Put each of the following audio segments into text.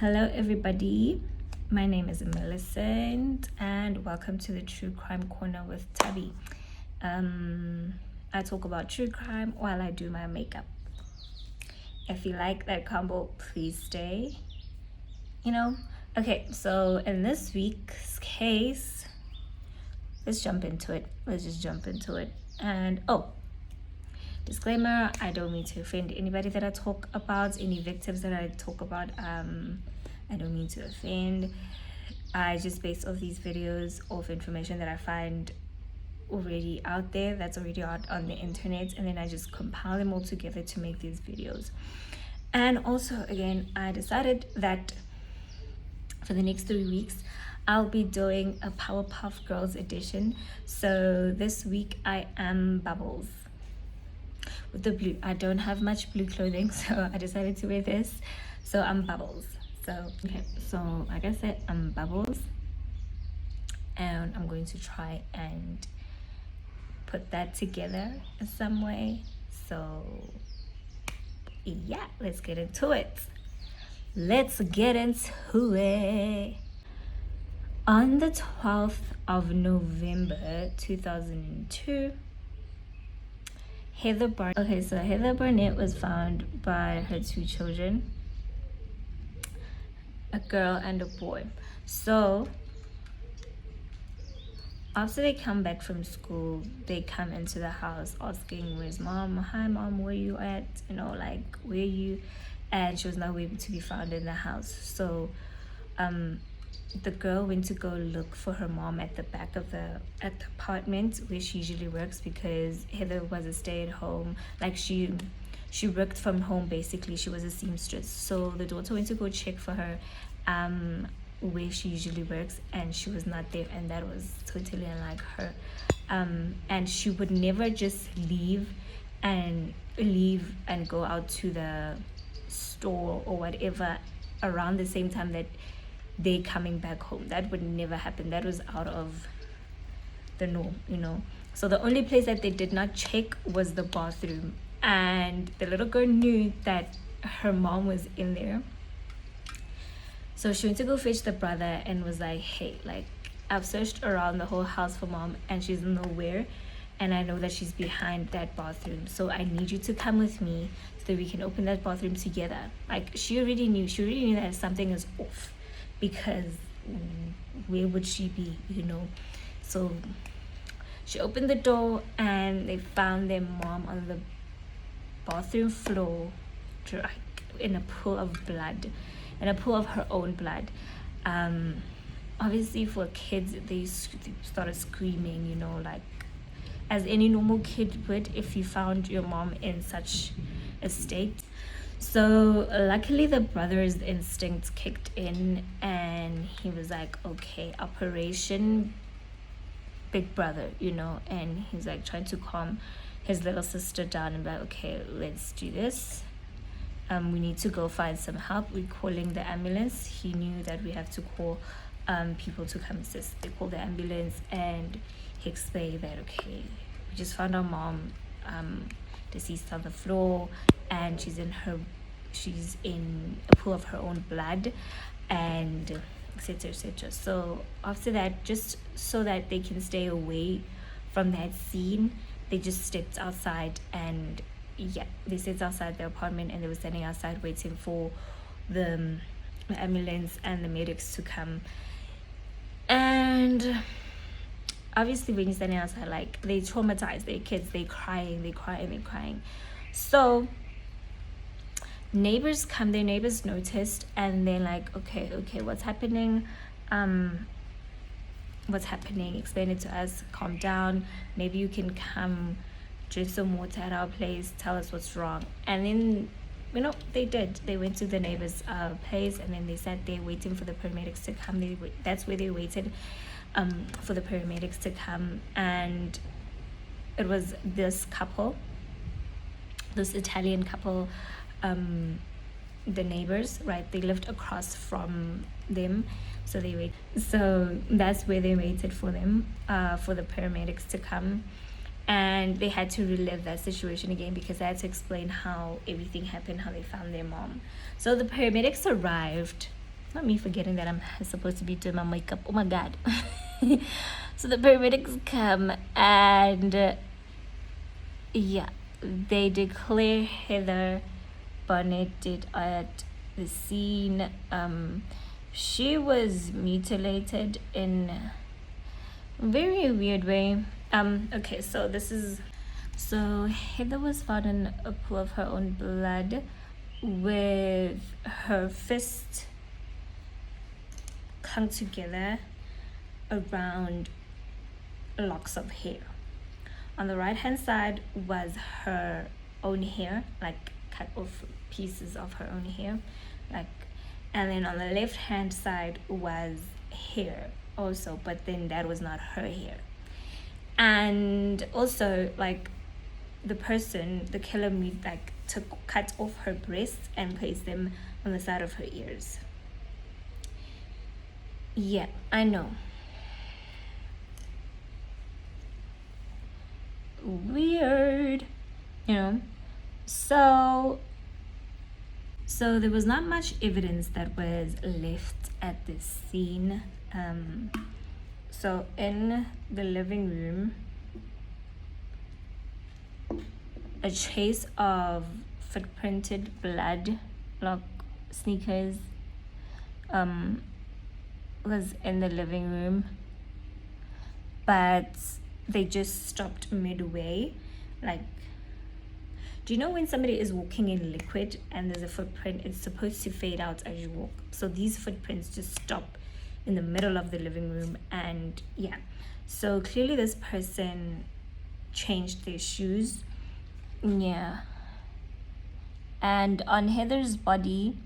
Hello, everybody. My name is Millicent, and welcome to the True Crime Corner with Tabby. I talk about true crime while I do my makeup. If you like that combo, please stay. Okay, so in this week's case, let's jump into it. Let's just jump into it. And disclaimer, I don't mean to offend anybody that I talk about, any victims that I talk about. I don't mean to offend. I just base off these videos off information that I find already out there, that's already out on the internet, and then I just compile them all together to make these videos. And also, again, I decided that for the next 3 weeks I'll be doing a Powerpuff Girls edition. So this week I am Bubbles with the blue. I don't have much blue clothing, so I decided to wear this. So I'm Bubbles. So like I said, I'm Bubbles, and I'm going to try and put that together in some way. So yeah, let's get into it. On the 12th of November 2002, Heather Barnett was found by her 2 children, a girl and a boy. So after they come back from school, they come into the house asking, "Where's mom? Hi mom, where you at? Where you?" And she was not able to be found in the house. So the girl went to go look for her mom at the back of the apartment where she usually works, because Heather was a stay-at-home, she worked from home basically. She was a seamstress. So the daughter went to go check for her where she usually works, and she was not there, and that was totally unlike her. And she would never just leave and go out to the store or whatever around the same time that they're coming back home. That would never happen. That was out of the norm. So the only place that they did not check was the bathroom, and the little girl knew that her mom was in there. So she went to go fetch the brother and was like, "Hey, I've searched around the whole house for mom and she's nowhere, and I know that she's behind that bathroom. So I need you to come with me so that we can open that bathroom together." She already knew that something is off, because where would she be, So she opened the door and they found their mom on the bathroom floor, in a pool of blood, in a pool of her own blood. Obviously for kids, they started screaming, as any normal kid would if you found your mom in such a state. So luckily the brother's instincts kicked in, and he was like, "Okay, Operation Big Brother," and he's trying to calm his little sister down and be like, "Okay, let's do this. We need to go find some help. We're calling the ambulance." He knew that we have to call people to come assist. They called the ambulance, and he explained that, "Okay, we just found our mom deceased on the floor, and she's in a pool of her own blood," and etc, etc. So after that, just so that they can stay away from that scene, they just stepped outside, and they stepped outside the apartment, and they were standing outside waiting for the ambulance and the medics to come. And obviously when you're standing outside, they traumatized, their kids, they're crying. So neighbors come, their neighbors noticed, and they're like, okay, what's happening? Explain it to us, calm down, maybe you can come drink some water at our place, tell us what's wrong. And then they did. They went to the neighbor's place, and then they sat there waiting for the paramedics to come. That's where they waited for the paramedics to come. And it was this Italian couple, the neighbors, right? They lived across from them, so that's where they waited for them, for the paramedics to come. And they had to relive that situation again, because they had to explain how everything happened, how they found their mom. So the paramedics arrived, not me forgetting that I'm supposed to be doing my makeup. Oh my god. So the paramedics come and yeah, they declare Heather Barnett dead at the scene. She was mutilated in a very weird way. Okay, so Heather was found in a pool of her own blood with her fist come together around locks of hair. On the right hand side was her own hair, like cut off pieces of her own hair, like, and then on the left hand side was hair also, but then that was not her hair. And also, like, the killer cut off her breasts and placed them on the side of her ears. Yeah, I know. Weird, you know. So there was not much evidence that was left at the scene. So in the living room, a trace of footprinted blood, like sneakers, was in the living room, but they just stopped midway. Like, do you know when somebody is walking in liquid and there's a footprint, it's supposed to fade out as you walk? So these footprints just stop in the middle of the living room. And yeah, so clearly this person changed their shoes. Yeah. And on Heather's body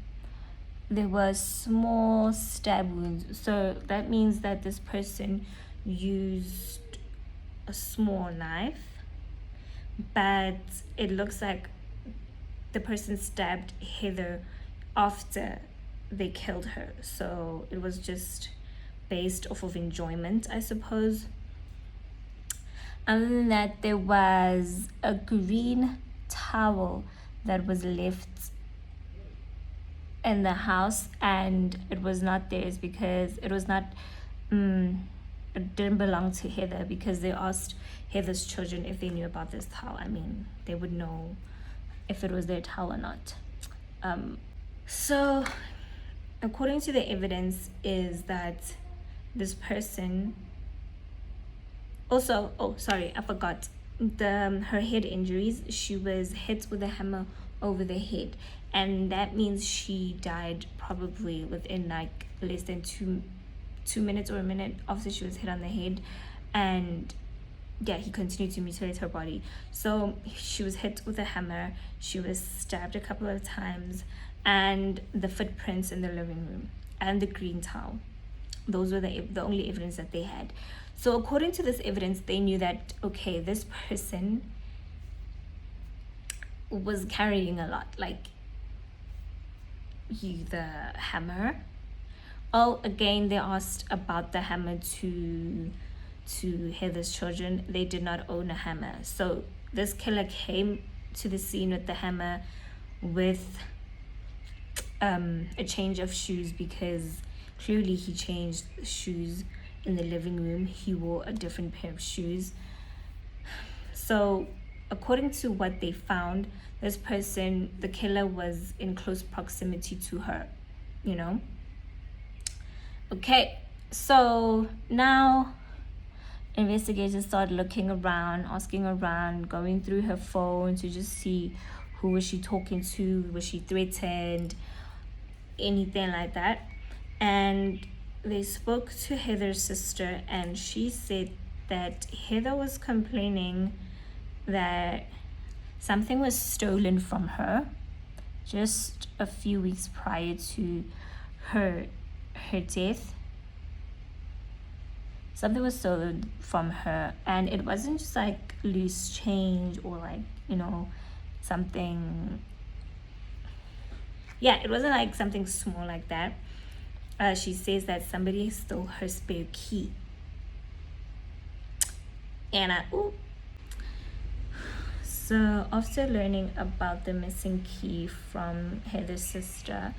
there were small stab wounds, so that means that this person used a small knife, but it looks like the person stabbed Heather after they killed her, so it was just based off of enjoyment, I suppose. Other than that, there was a green towel that was left in the house, and it was not theirs because it was not it didn't belong to Heather, because they asked Heather's children if they knew about this towel. I mean, they would know if it was their towel or not. So according to the evidence is that this person also, oh sorry, I forgot, her head injuries. She was hit with a hammer over the head, and that means she died probably within like less than two minutes or a minute after she was hit on the head. And yeah, he continued to mutilate her body. So she was hit with a hammer, she was stabbed a couple of times, and the footprints in the living room and the green towel, those were the only evidence that they had. So according to this evidence, they knew that, okay, this person was carrying a lot, like the hammer. Oh, again, they asked about the hammer to Heather's children. They did not own a hammer. So this killer came to the scene with the hammer with a change of shoes, because clearly he changed shoes in the living room. He wore a different pair of shoes. So according to what they found, this person, the killer, was in close proximity to her, you know. Okay, so now investigators started looking around, asking around, going through her phone to just see who was she talking to, was she threatened, anything like that. And they spoke to Heather's sister, and she said that Heather was complaining that something was stolen from her just a few weeks prior to her death. Something was stolen from her, and it wasn't just like loose change or like, you know, something, yeah, it wasn't like something small like that. She says that somebody stole her spare key, and so after learning about the missing key from Heather's sister,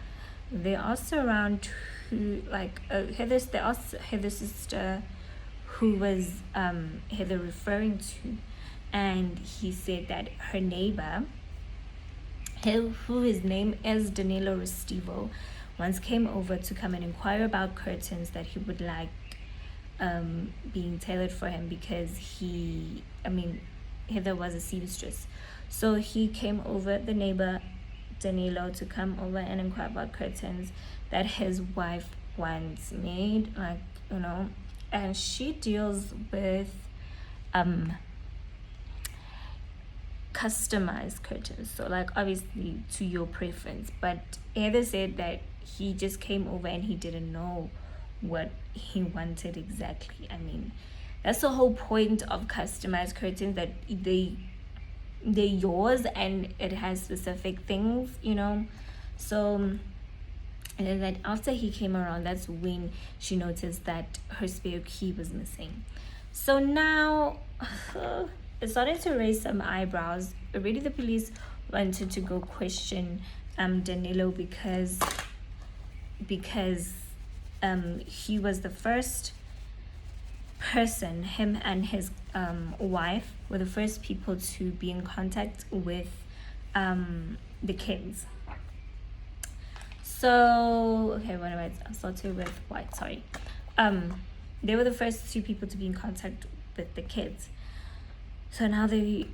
they asked around who, like, Heather's, they asked Heather's sister who was Heather referring to, and he said that her neighbor, who his name is Danilo Restivo, once came over to come and inquire about curtains that he would like being tailored for him, because Heather was a seamstress. So he came over, the neighbor Danilo, to come over and inquire about curtains that his wife wants made, like, and she deals with customized curtains, so like obviously to your preference. But Heather said that he just came over and he didn't know what he wanted exactly. That's the whole point of customized curtains, that they're yours and it has specific things, so. And then that after he came around, that's when she noticed that her spare key was missing. So now it started to raise some eyebrows. Already the police wanted to go question Danilo because he was the first person, him and his wife were the first people to be in contact with the kids. So, okay, what am I started with? White, sorry. They were the first two people to be in contact with the kids. So now they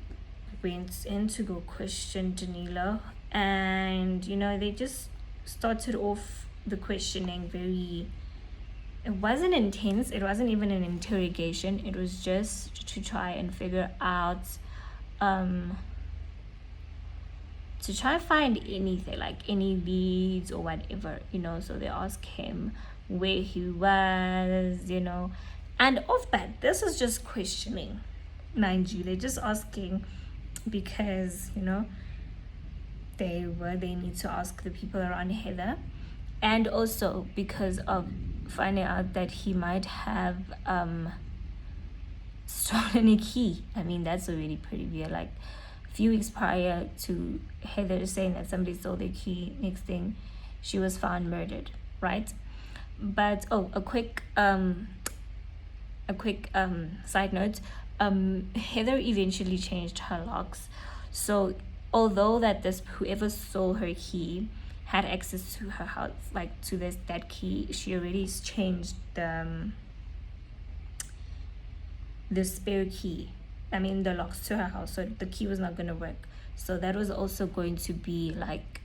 went in to go question Danilo, and they just started off the questioning it wasn't intense, it wasn't even an interrogation, it was just to try and figure out to try and find anything, like any leads or whatever, so they asked him where he was, and off bat, this is just questioning, mind you. They're just asking because they need to ask the people around Heather, and also because of finding out that he might have stolen a key. That's already pretty weird. Like, few weeks prior to Heather saying that somebody stole their key, next thing she was found murdered, right? But a quick side note, Heather eventually changed her locks. So although that whoever stole her key had access to her house, like to that key, she already changed the spare key, the locks to her house, so the key was not going to work. So that was also going to be like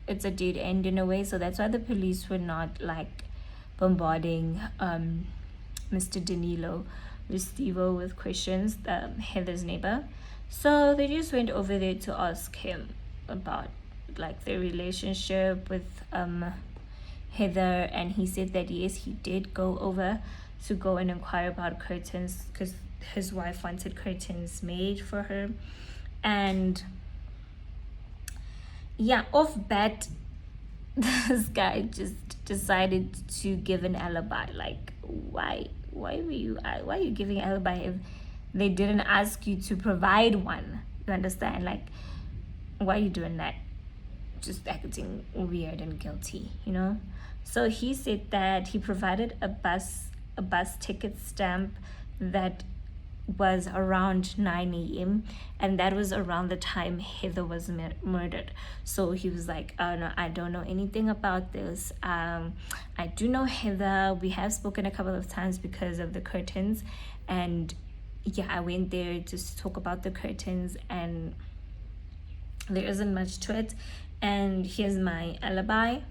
it's a dead end in a way. So that's why the police were not like bombarding Mr. Danilo Restivo with questions, Heather's neighbor. So they just went over there to ask him about like their relationship with Heather, and he said that yes, he did go over to go and inquire about curtains because his wife wanted curtains made for her. And yeah, off bat, this guy just decided to give an alibi. Like, why are you giving an alibi if they didn't ask you to provide one? You understand? Like, why are you doing that? Just acting weird and guilty, So he said that he provided a bus ticket stamp that was around 9 a.m. and that was around the time Heather was murdered. So he was like, oh no, I don't know anything about this. I do know Heather. We have spoken a couple of times because of the curtains, and yeah, I went there just to talk about the curtains, and there isn't much to it, and here's my alibi.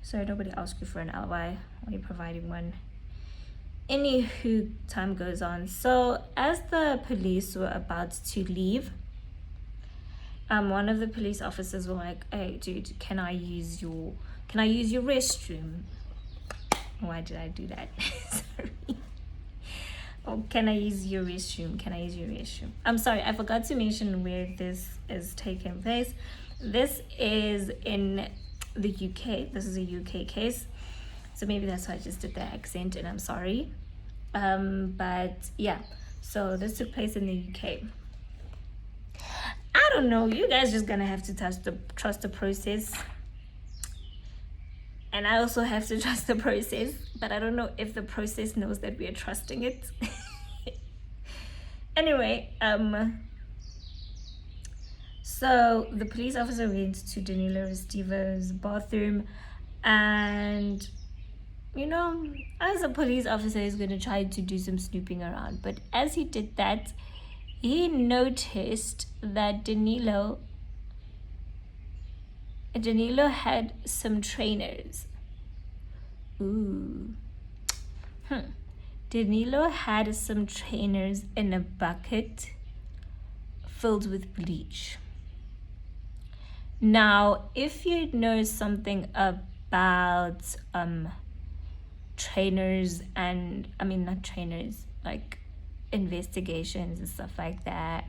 So nobody asked you for an alibi. Are you providing one? Anywho, time goes on. So as the police were about to leave, one of the police officers were like, hey dude, can I use your restroom? Why did I do that? Sorry. Oh, can I use your restroom? I'm sorry, I forgot to mention where this is taking place. This is in the UK. This is a UK case. So maybe that's why I just did the accent, and I'm sorry. But yeah, so this took place in the UK. I don't know, you guys just gonna have to trust the process. And I also have to trust the process, but I don't know if the process knows that we are trusting it. Anyway, so the police officer went to Danilo Restivo's bathroom, and as a police officer, he's going to try to do some snooping around. But as he did that, he noticed that Danilo had some trainers. Ooh. Danilo had some trainers in a bucket filled with bleach. Now, if you know something about trainers, and not trainers, like investigations and stuff like that,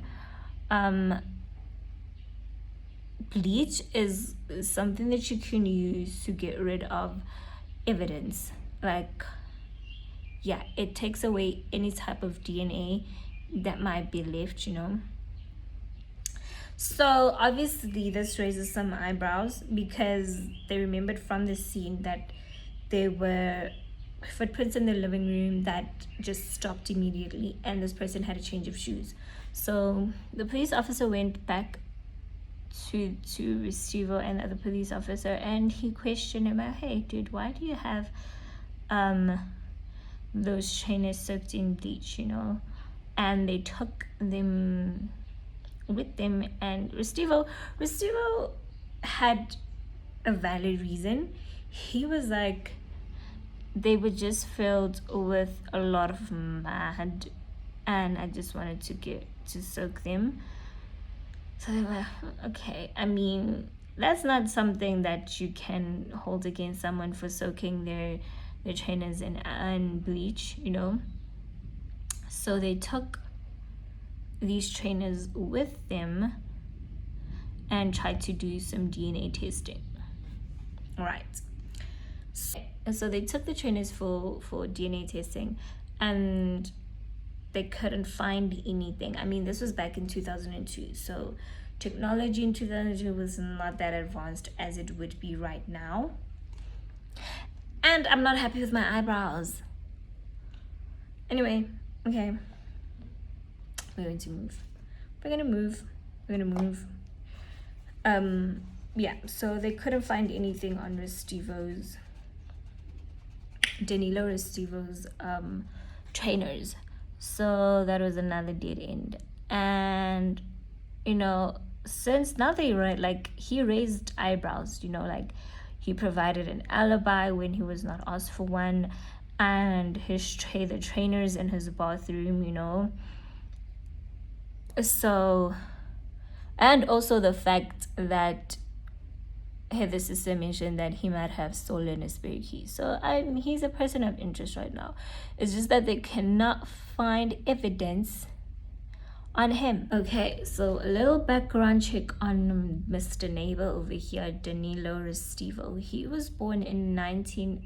bleach is something that you can use to get rid of evidence. Like, yeah, it takes away any type of DNA that might be left, So obviously this raises some eyebrows, because they remembered from the scene that there were footprints in the living room that just stopped immediately, and this person had a change of shoes. So the police officer went back to Restivo and the other police officer, and he questioned him, hey dude, why do you have those trainers soaked in bleach, And they took them with them, and Restivo had a valid reason. He was like, they were just filled with a lot of mud, and I just wanted to soak them. So they were okay. That's not something that you can hold against someone for soaking their trainers in bleach, So they took these trainers with them and tried to do some DNA testing. Right. So they took the trainers for DNA testing, and they couldn't find anything. This was back in 2002, so technology in 2002 was not that advanced as it would be right now. And I'm not happy with my eyebrows. Anyway, okay. We're going to move. Yeah, so they couldn't find anything on Danilo Restivo's trainers. So that was another dead end. And, since now they he raised eyebrows, he provided an alibi when he was not asked for one, and the trainers in his bathroom, So, and also the fact that the sister mentioned that he might have stolen a spare key. So he's a person of interest right now. It's just that they cannot find evidence on him. Okay, so a little background check on Mr. Neighbor over here, Danilo Restivo. He was born in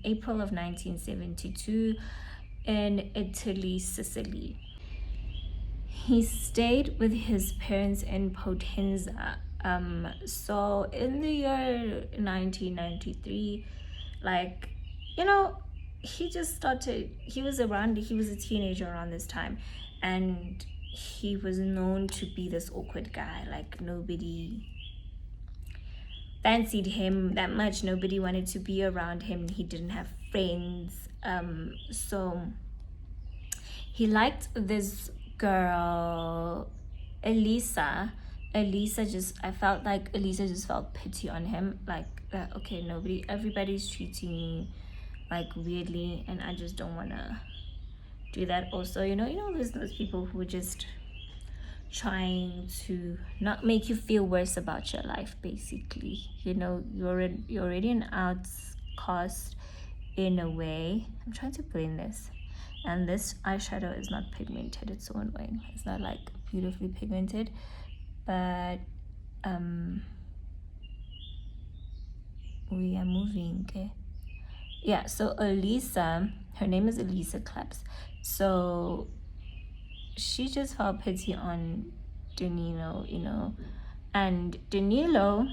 April of 1972 in Italy, Sicily. He stayed with his parents in Potenza. So in the year 1993, he was a teenager around this time, and he was known to be this awkward guy. Nobody fancied him that much. Nobody wanted to be around him. He didn't have friends. So he liked this girl, Elisa. I felt like Elisa just felt pity on him. Okay, everybody's treating me weirdly, and I just don't want to do that. Also, there's those people who are just trying to not make you feel worse about your life, basically. You're already an outcast in a way. I'm trying to blend this, and this eyeshadow is not pigmented. It's so annoying. It's not beautifully pigmented, but we are moving. Okay, yeah. So Elisa, her name is Elisa Claps. So she just felt pity on Danilo, and Danilo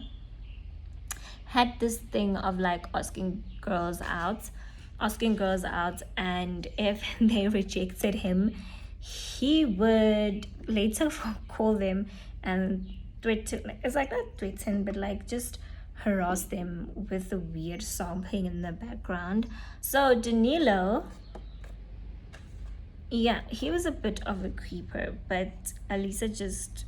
had this thing of asking girls out, and if they rejected him, he would later call them and threaten. It's like not threaten, but like just harass them with the weird song playing in the background. So Danilo, yeah, he was a bit of a creeper, but Elisa just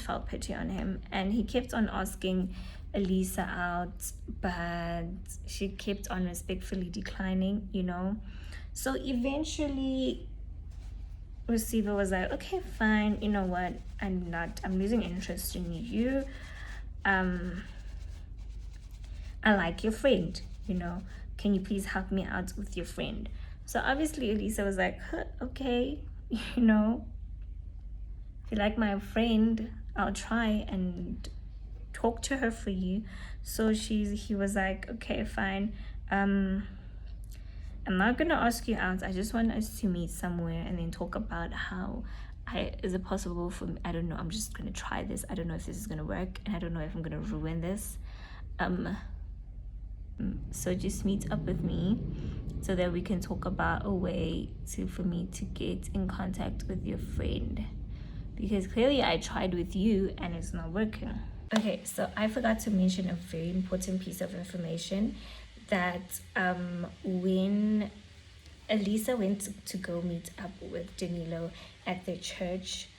felt pity on him, and he kept on asking Elisa out, but she kept on respectfully declining, you know. So eventually Restivo was like, okay, fine, you know what, I'm losing interest in you. I like your friend, you know, can you please help me out with your friend? So obviously Elisa was like, huh, okay, you know, if you like my friend, I'll try and talk to her for you. So he was like, okay, fine, I'm not gonna ask you out, I just want us to meet somewhere and then talk about how is it possible for me, I don't know, I'm just gonna try this, I don't know if this is gonna work, and I don't know if I'm gonna ruin this. So just meet up with me so that we can talk about a way for me to get in contact with your friend, because clearly I tried with you and it's not working. Okay, so I forgot to mention a very important piece of information, that when Elisa went to go meet up with Danilo at the church,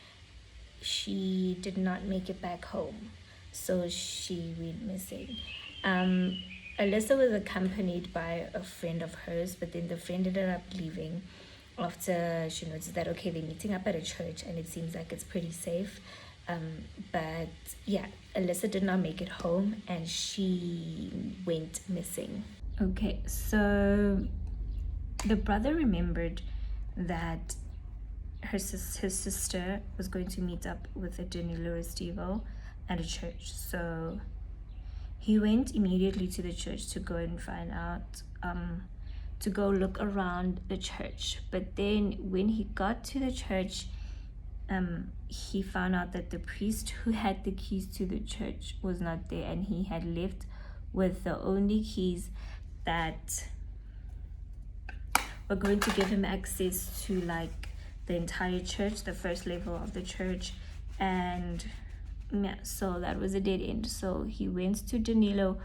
she did not make it back home, so she went missing. Alyssa was accompanied by a friend of hers, but then the friend ended up leaving after she noticed that, okay, they're meeting up at a church and it seems like it's pretty safe. But yeah, Alyssa did not make it home and she went missing. Okay, so the brother remembered that his sister was going to meet up with a Danilo Restivo at a church. So he went immediately to the church to go and find out, to go look around the church. But then when he got to the church, he found out that the priest who had the keys to the church was not there, and he had left with the only keys that were going to give him access to like the entire church, the first level of the church. And yeah, so that was a dead end. So he went to Danilo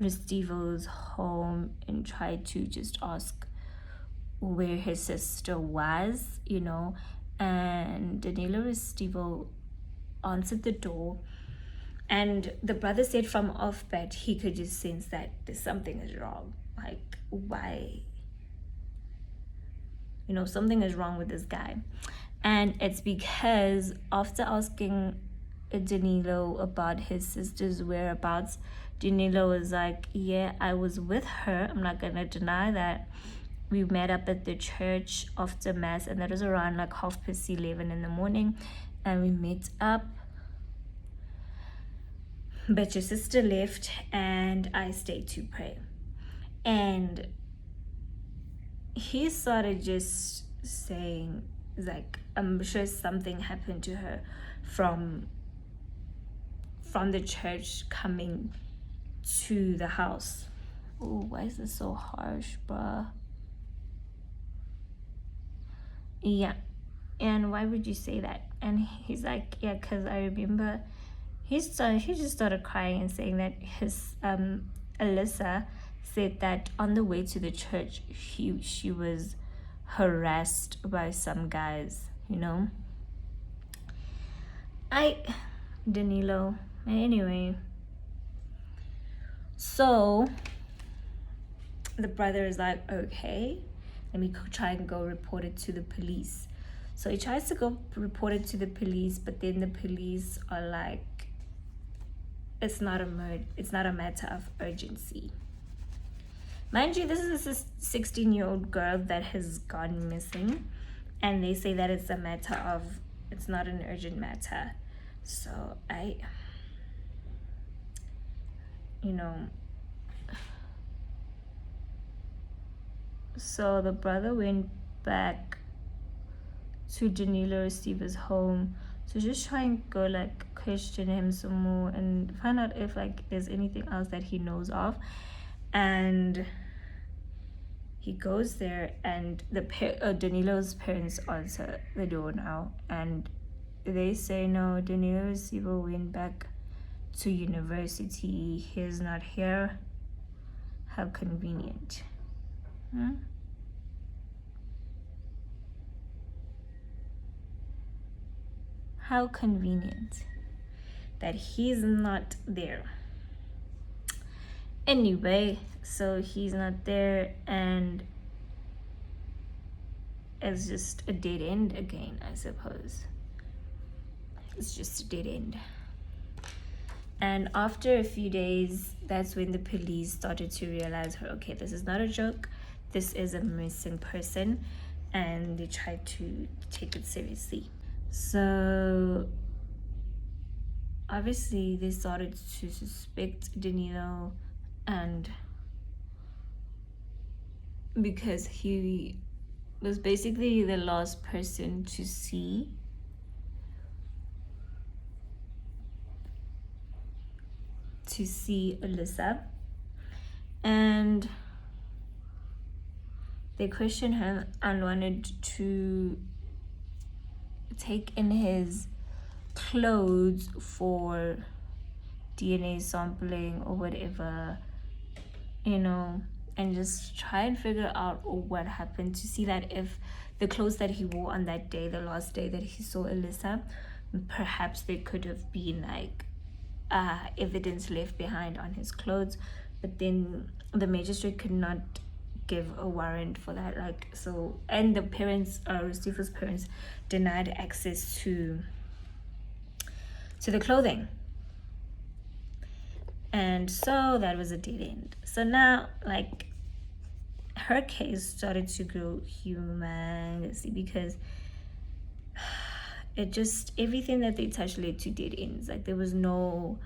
Restivo's home and tried to just ask where his sister was, you know, and Danilo Restivo answered the door, and the brother said from off bat he could just sense that there's something is wrong. Like, why, you know, something is wrong with this guy. And it's because after asking Danilo about his sister's whereabouts, Danilo was like, yeah, I was with her, I'm not gonna deny that. We met up at the church after mass, and that was around like 11:30 in the morning, and we met up, but your sister left and I stayed to pray. And he started just saying, like, I'm sure something happened to her from the church coming to the house. Oh, why is this so harsh, bruh? Yeah, and why would you say that? And he's like, yeah, because I remember he just started crying and saying that his Alyssa said that on the way to the church she was harassed by some guys, you know. Danilo, anyway, so the brother is like, okay, let me try and go report it to the police. So he tries to go report it to the police, but then the police are like, it's not a matter of urgency. Mind you, this is a 16-year-old girl that has gone missing, and they say that it's not an urgent matter. So so the brother went back to Danilo Restivo's home to just try and go like question him some more and find out if like there's anything else that he knows of. And He goes there, and Danilo's parents answer the door now, and they say, no, Danilo Restivo went back to university. He's not here. How convenient. How convenient that he's not there. Anyway, so he's not there, and it's just a dead end again, I suppose. It's just a dead end. And after a few days, that's when the police started to realize, okay, this is not a joke, this is a missing person, and they tried to take it seriously. So obviously they started to suspect Danilo, and because he was basically the last person to see Alyssa, and they questioned him and wanted to take in his clothes for DNA sampling or whatever, and just try and figure out what happened, to see that if the clothes that he wore on that day, the last day that he saw Alyssa, perhaps there could have been like evidence left behind on his clothes. But then the magistrate could not give a warrant for that, and the parents, Restivo's parents, denied access to the clothing, and so that was a dead end. So now, her case started to grow humongously, because everything that they touched led to dead ends. There was no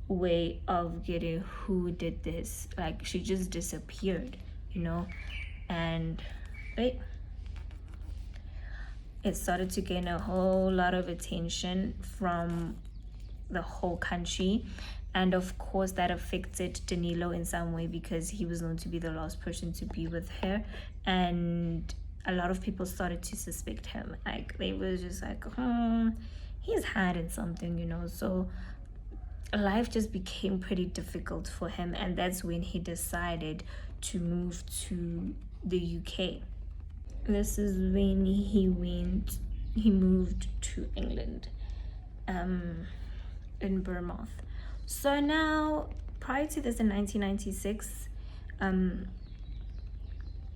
way of getting who did this. She just disappeared, and it started to gain a whole lot of attention from the whole country. And of course that affected Danilo in some way, because he was known to be the last person to be with her, and a lot of people started to suspect him. They were just he's hiding something, so life just became pretty difficult for him. And that's when he decided to move to the UK. This is when he moved to England, in Bournemouth. So now, prior to this, in 1996,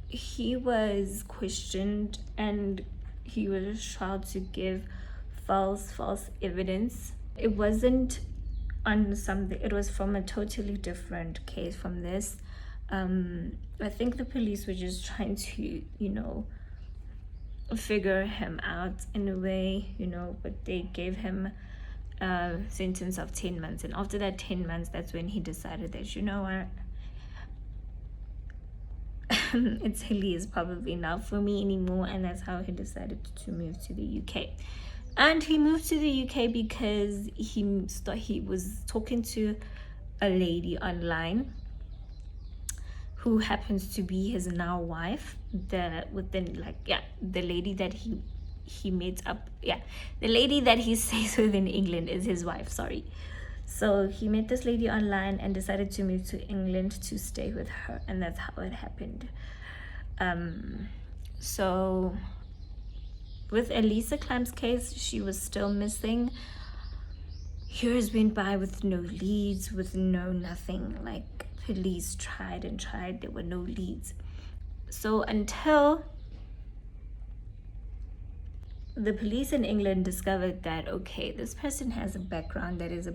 he was questioned, and he was tried to give false evidence. It wasn't on something, it was from a totally different case from this. I think the police were just trying to, figure him out in a way, but they gave him a sentence of 10 months. And after that 10 months, that's when he decided that, what, Italy is probably not for me anymore. And that's how he decided to move to the UK. And he moved to the UK because he was talking to a lady online who happens to be his now wife. The lady that he met up, the lady that he stays with in England is his wife, sorry. So he met this lady online and decided to move to England to stay with her, and that's how it happened. So with Elisa Clam's case, she was still missing. Years went by with no leads, with nothing. Police tried and tried, there were no leads. So until the police in England discovered that, okay, this person has a background that is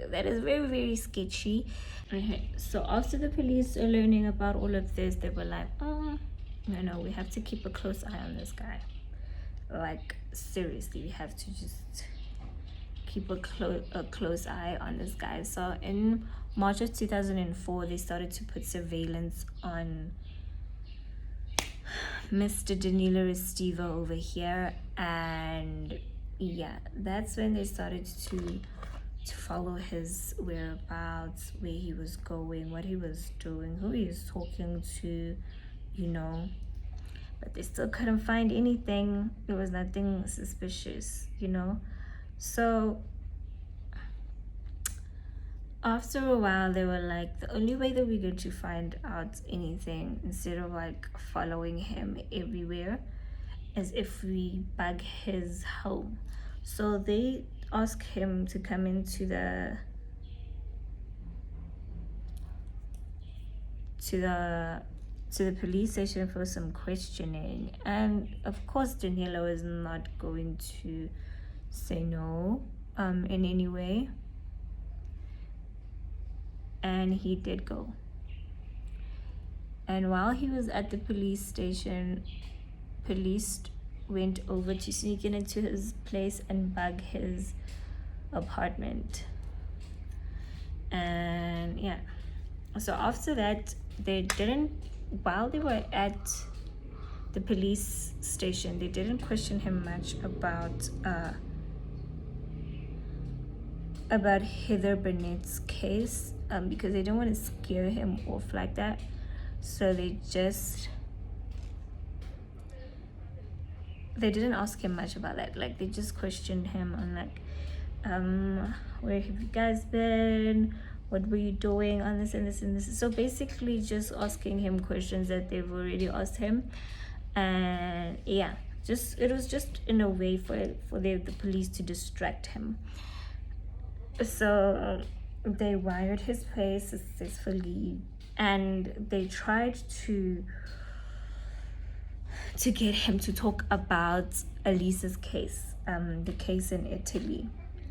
very, very sketchy. So after the police are learning about all of this, they were like, no, we have to keep a close eye on this guy. Seriously, we have to just keep a close eye on this guy. So in March of 2004, they started to put surveillance on Mr. Danilo Restivo over here, and that's when they started to follow his whereabouts, where he was going, what he was doing, who he was talking to, you know, but they still couldn't find anything. There was nothing suspicious, you know. So after a while, they were like, the only way that we're going to find out anything, instead of like following him everywhere, is if we bug his home. So they asked him to come into the police station for some questioning, and of course Danilo is not going to say no in any way, and he did go. And while he was at the police station, police went over to sneak into his place and bug his apartment. And yeah, so after that, while they were at the police station, they didn't question him much about Heather Burnett's case, because they didn't want to scare him off like that. So they didn't ask him much about that. Like, they just questioned him on like, where have you guys been? What were you doing on this and this and this? So basically just asking him questions that they've already asked him. And yeah, it was just in a way for the police to distract him. So they wired his place successfully, and they tried to get him to talk about Elisa's case, the case in Italy,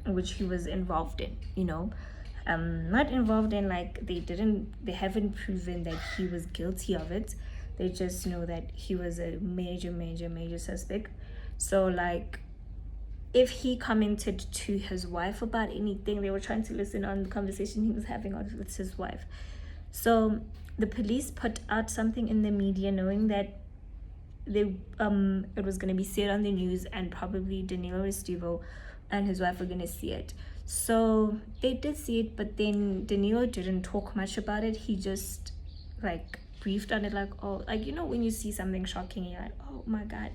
which he was involved in, you know. Not involved in, like, they haven't proven that he was guilty of it. They just know that he was a major suspect. So like, if he commented to his wife about anything, they were trying to listen on the conversation he was having with his wife. So the police put out something in the media, knowing that it was going to be said on the news, and probably Danilo Restivo and his wife were going to see it. So they did see it, but then Danilo didn't talk much about it. He just like briefed on it, like, oh, like, you know, when you see something shocking, you're like, oh my god.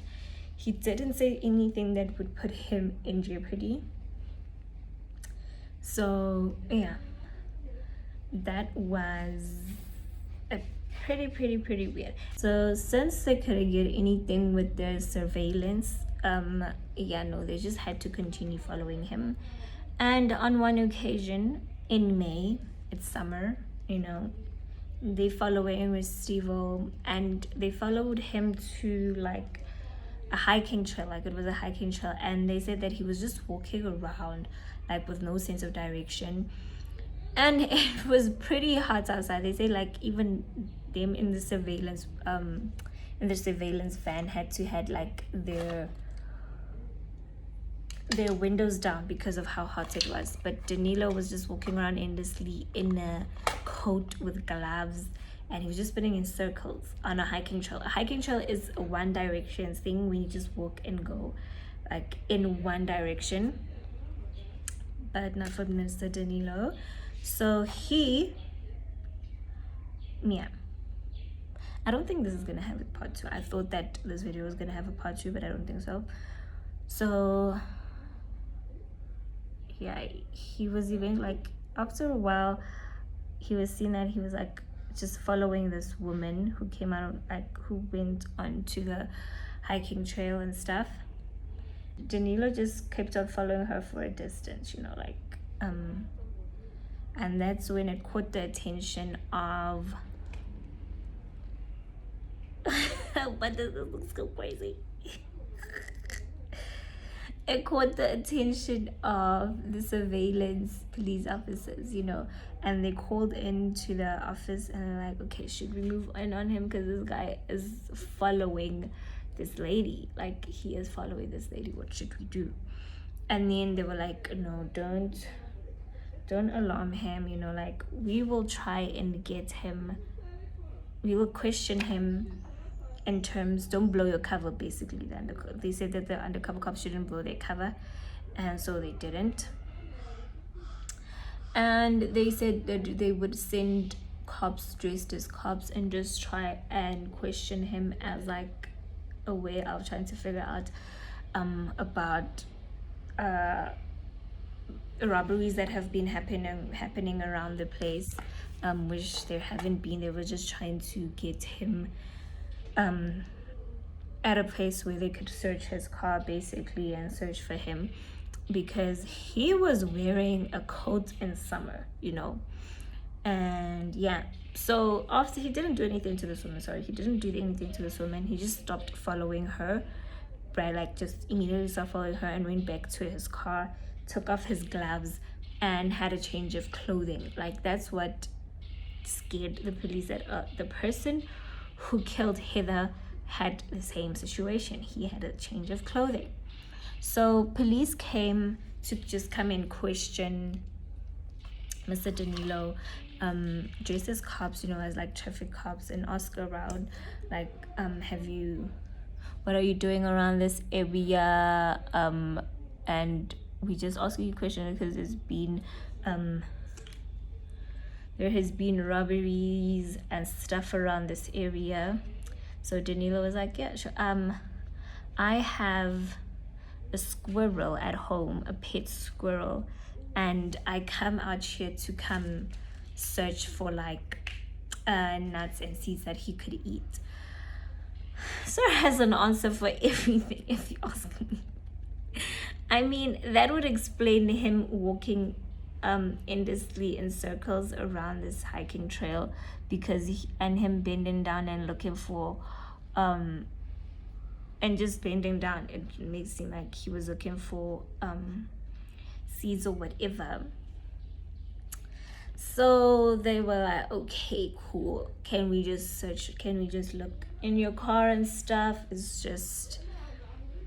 He didn't say anything that would put him in jeopardy. So yeah, that was a pretty weird. So since they couldn't get anything with their surveillance, they just had to continue following him. And on one occasion in May, it's summer, you know, they followed him with Restivo, and they followed him to like a hiking trail. Like, it was a hiking trail, and they said that he was just walking around like with no sense of direction, and it was pretty hot outside. They say like even them in the surveillance van had like their windows down because of how hot it was. But Danilo was just walking around endlessly in a coat with gloves, and he was just spinning in circles on a hiking trail. A hiking trail is a one direction thing when you just walk and go like in one direction, but not for Mr. Danilo. So I don't think this is gonna have a part 2. I thought that this video was gonna have a part 2, but I don't think so. So yeah, he was even like, after a while, he was seen that he was like just following this woman who came out, like, who went onto the hiking trail and stuff. Danilo just kept on following her for a distance, you know, like, and that's when it caught the attention of but this looks so crazy. It caught the attention of the surveillance police officers, you know, and they called into the office and they're like, okay, should we move in on him, because this guy is following this lady, like, he is following this lady, what should we do? And then they were like, no, don't alarm him, you know, like, we will try and get him, we will question him in terms, don't blow your cover, basically. They said that the undercover cops shouldn't blow their cover, and so they didn't. And they said that they would send cops dressed as cops and just try and question him as like a way of trying to figure out about robberies that have been happening around the place, which there haven't been. They were just trying to get him at a place where they could search his car basically and search for him, because he was wearing a coat in summer, you know. And yeah, so after he didn't do anything to this woman, he he just stopped following her, right? Like just immediately stopped following her and went back to his car, took off his gloves and had a change of clothing. Like that's what scared the police, that the person who killed Heather had the same situation. He had a change of clothing. So police came to just come and question Mr. Danilo, dressed as cops, you know, as like traffic cops, and ask around like, what are you doing around this area? And we just asking you questions because there has been robberies and stuff around this area. So Danilo was like, yeah, sure. I have a squirrel at home, a pet squirrel, and I come out here to come search for like nuts and seeds that he could eat. Sir has an answer for everything, if you ask me. I mean, that would explain him walking endlessly in circles around this hiking trail, because and him bending down and looking for and just bending down, it makes it seem like he was looking for seeds or whatever. So they were like, okay, cool, can we just look in your car and stuff? It's just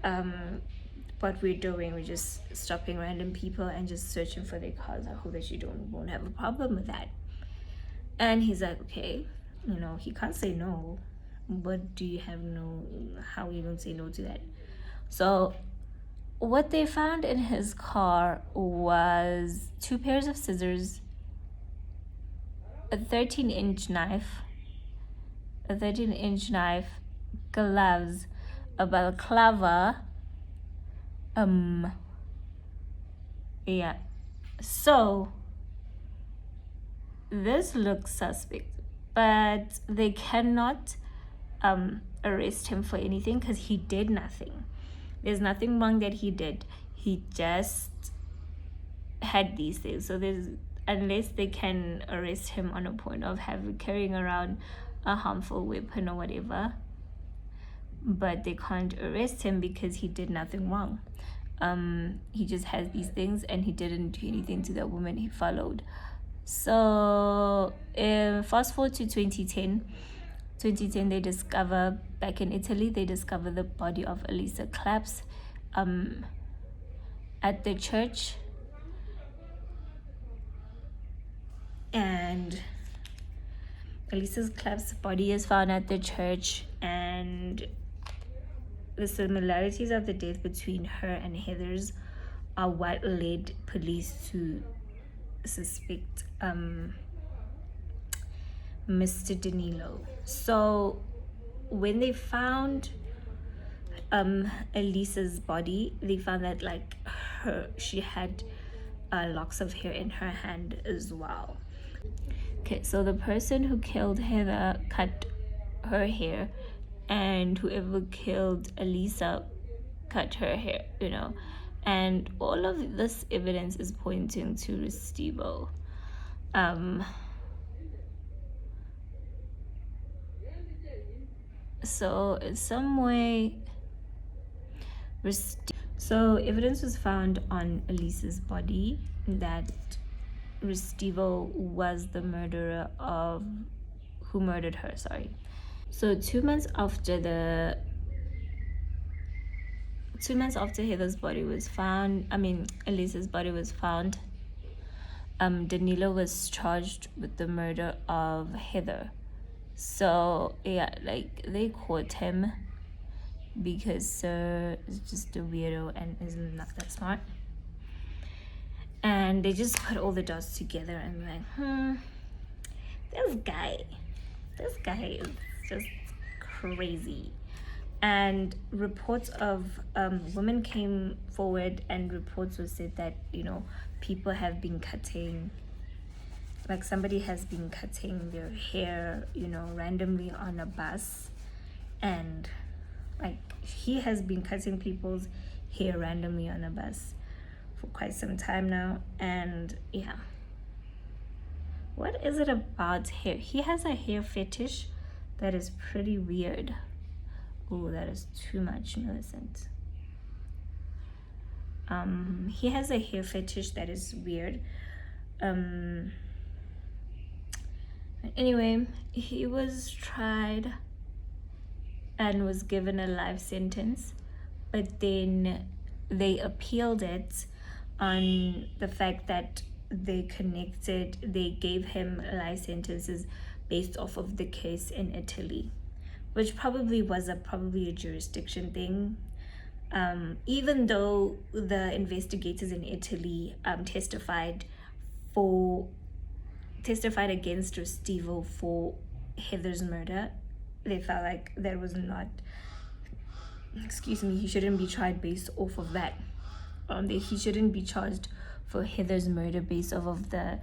what we're doing. We're just stopping random people and just searching for their cars. I hope that you won't have a problem with that. And he's like, okay, you know, he can't say no. But do you have no, how are you gonna say no to that? So what they found in his car was 2 pairs of scissors, a 13-inch knife, gloves, a balaclava. Yeah, so this looks suspect, but they cannot arrest him for anything because he did nothing. There's nothing wrong that he did. He just had these things. So unless they can arrest him on a point of carrying around a harmful weapon or whatever, but they can't arrest him because he did nothing wrong. He just has these things and he didn't do anything to the woman he followed. So fast forward to 2010, they discover, back in Italy, they discover the body of Elisa Claps at the church. And Elisa Claps' body is found at the church, and the similarities of the death between her and Heather's are what led police to suspect Mr. Danilo. So when they found Elisa's body, they found that like she had locks of hair in her hand as well. Okay, so the person who killed Heather cut her hair, and whoever killed Elisa cut her hair, you know. And all of this evidence is pointing to Restivo. So in some way, so evidence was found on Elisa's body that Restivo was the murderer who murdered her, sorry. So 2 months after Heather's body was found, Elisa's body was found, Danilo was charged with the murder of Heather. So yeah, like they caught him because Sir is just a weirdo and is not that smart. And they just put all the dots together and like, This guy is just crazy. And reports of women came forward, and reports were said that, you know, people have been cutting, like somebody has been cutting their hair, you know, randomly on a bus. And like he has been cutting people's hair randomly on a bus for quite some time now. And yeah, what is it about hair? He has a hair fetish that is pretty weird. Oh, that is too much, Millicent. He has a hair fetish that is weird. Anyway, he was tried and was given a life sentence, but then they appealed it on the fact that they gave him life sentences based off of the case in Italy, which probably was probably a jurisdiction thing. Even though the investigators in Italy testified against Restivo for Heather's murder, they felt like that was not, he shouldn't be tried based off of that. He shouldn't be charged for Heather's murder based off of the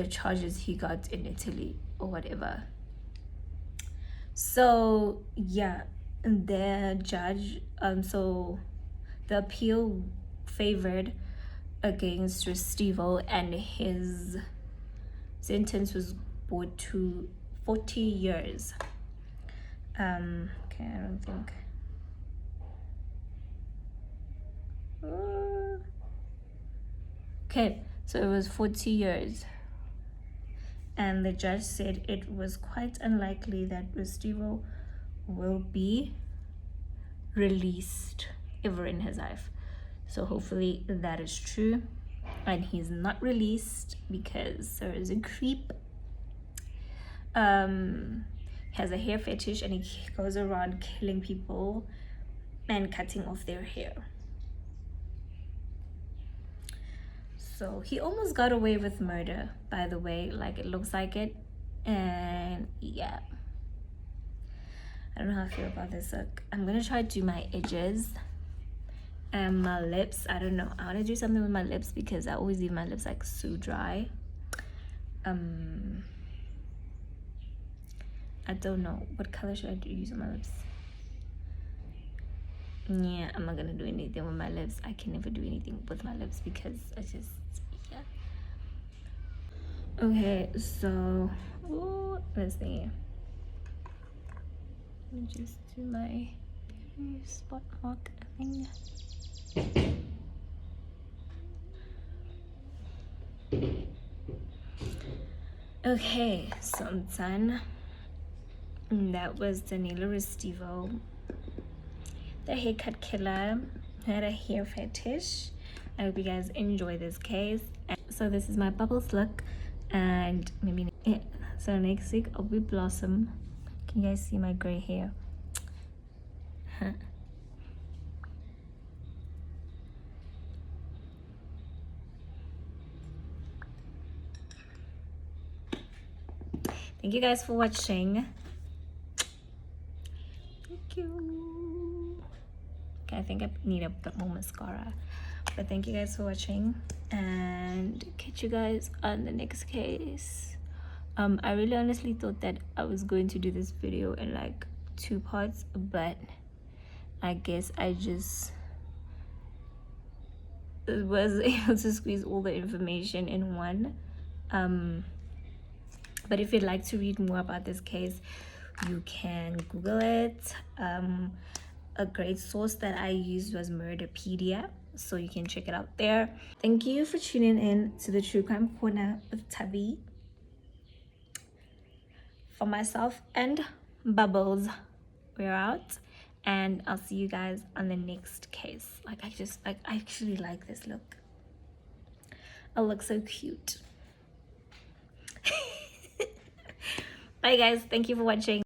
charges he got in Italy or whatever. So yeah, the judge, so the appeal favored against Restivo, and his sentence was brought to 40 years. Okay, I don't think. Okay, so it was 40 years. And the judge said it was quite unlikely that Restivo will be released ever in his life. So hopefully that is true, and he's not released because there is a creep. He has a hair fetish, and he goes around killing people and cutting off their hair. So he almost got away with murder, by the way, like it looks like it. And yeah, I don't know how I feel about this look. I'm gonna try to do my edges and my lips. I don't know, I want to do something with my lips because I always leave my lips like so dry. I don't know, what color should I use on my lips? Yeah, I'm not gonna do anything with my lips. I can never do anything with my lips because I just, yeah. Okay, so let's see. Let me just do my spot mark thing. Okay, so I'm done. That was Danilo Restivo, the haircut killer who had a hair fetish. I hope you guys enjoy this case. So this is my bubbles look, and maybe yeah. So next week I'll be Blossom. Can you guys see my gray hair? Thank you guys for watching. Thank you. Okay, I think I need a bit more mascara. But thank you guys for watching, and catch you guys on the next case. I really honestly thought that I was going to do this video in like 2 parts, but I guess I just was able to squeeze all the information in one. But if you'd like to read more about this case, you can Google it. A great source that I used was Murderpedia, so you can check it out there. Thank you for tuning in to the True Crime Corner with Tabby. For myself and Bubbles, we're out, and I'll see you guys on the next case. I actually like this look. I look so cute. Bye guys, thank you for watching.